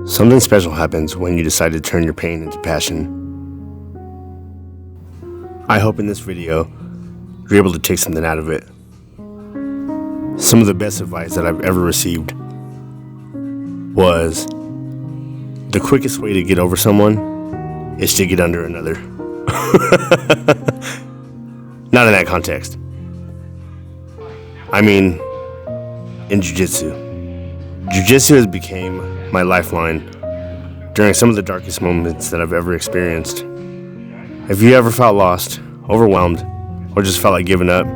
Something special happens when you decide to turn your pain into passion. I hope in this video you're able to take something out of it. Some of the best advice that I've ever received was the quickest way to get over someone is to get under another. Not in that context. I mean, in Jiu-Jitsu. Jiu-Jitsu has become my lifeline during some of the darkest moments that I've ever experienced. If you ever felt lost, overwhelmed, or just felt like giving up,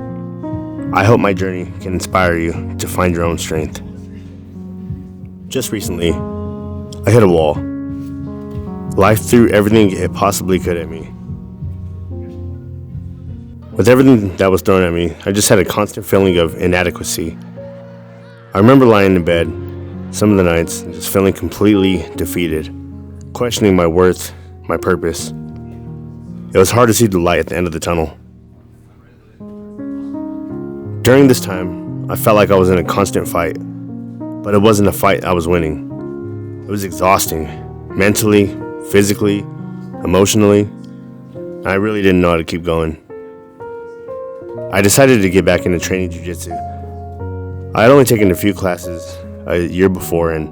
I hope my journey can inspire you to find your own strength. Just recently, I hit a wall. Life threw everything it possibly could at me. With everything that was thrown at me, I just had a constant feeling of inadequacy. I remember lying in bed some of the nights and just feeling completely defeated, questioning my worth, my purpose. It was hard to see the light at the end of the tunnel. During this time, I felt like I was in a constant fight, but it wasn't a fight I was winning. It was exhausting, mentally, physically, emotionally, and I really didn't know how to keep going. I decided to get back into training Jiu-Jitsu. I had only taken a few classes a year before, and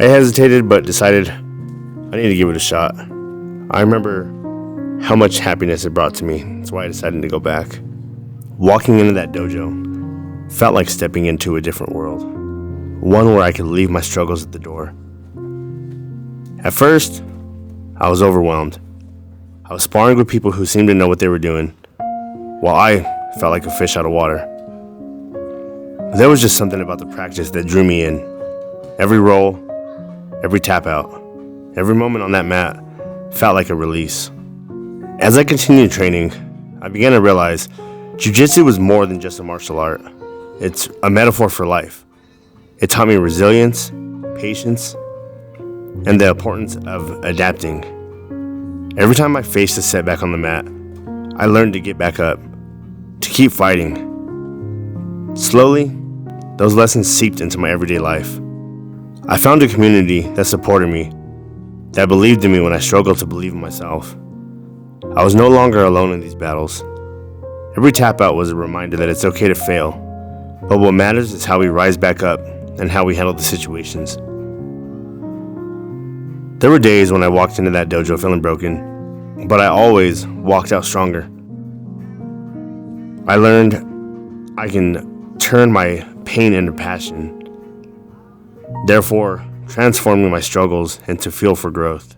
I hesitated but decided I need to give it a shot. I remember how much happiness it brought to me. That's why I decided to go back. Walking into that dojo felt like stepping into a different world, one where I could leave my struggles at the door. At first, I was overwhelmed. I was sparring with people who seemed to know what they were doing, while I felt like a fish out of water. There was just something about the practice that drew me in. Every roll, every tap out, every moment on that mat felt like a release. As I continued training, I began to realize Jiu-Jitsu was more than just a martial art. It's a metaphor for life. It taught me resilience, patience, and the importance of adapting. Every time I faced a setback on the mat, I learned to get back up, to keep fighting. Slowly, those lessons seeped into my everyday life. I found a community that supported me, that believed in me when I struggled to believe in myself. I was no longer alone in these battles. Every tap out was a reminder that it's okay to fail, but what matters is how we rise back up and how we handle the situations. There were days when I walked into that dojo feeling broken, but I always walked out stronger. I learned I can turn my pain into passion, therefore transforming my struggles into fuel for growth.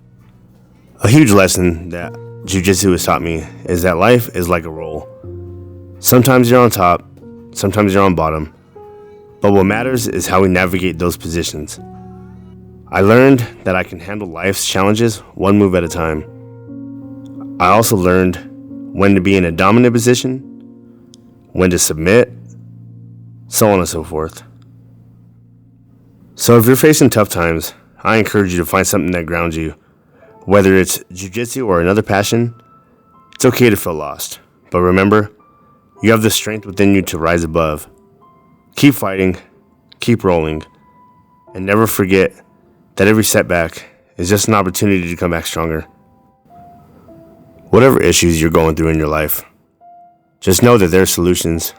A huge lesson that Jiu-Jitsu has taught me is that life is like a roll. Sometimes you're on top, sometimes you're on bottom, but what matters is how we navigate those positions. I learned that I can handle life's challenges one move at a time. I also learned when to be in a dominant position, when to submit, so on and so forth. So if you're facing tough times, I encourage you to find something that grounds you. Whether it's Jiu-Jitsu or another passion, it's okay to feel lost. But remember, you have the strength within you to rise above. Keep fighting, keep rolling, and never forget that every setback is just an opportunity to come back stronger. Whatever issues you're going through in your life, just know that there are solutions.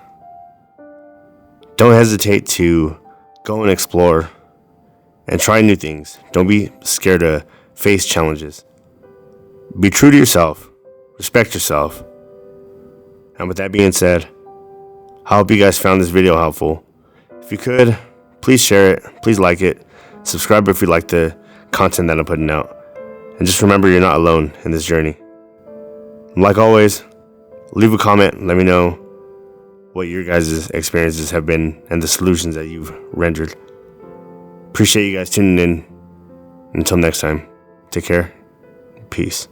Don't hesitate to go and explore and try new things. Don't be scared to face challenges. Be true to yourself. Respect yourself. And with that being said, I hope you guys found this video helpful. If you could, please share it. Please like it. Subscribe if you like the content that I'm putting out. And just remember, you're not alone in this journey. Like always, leave a comment. Let me know what your guys' experiences have been and the solutions that you've rendered. Appreciate you guys tuning in. Until next time, take care. Peace.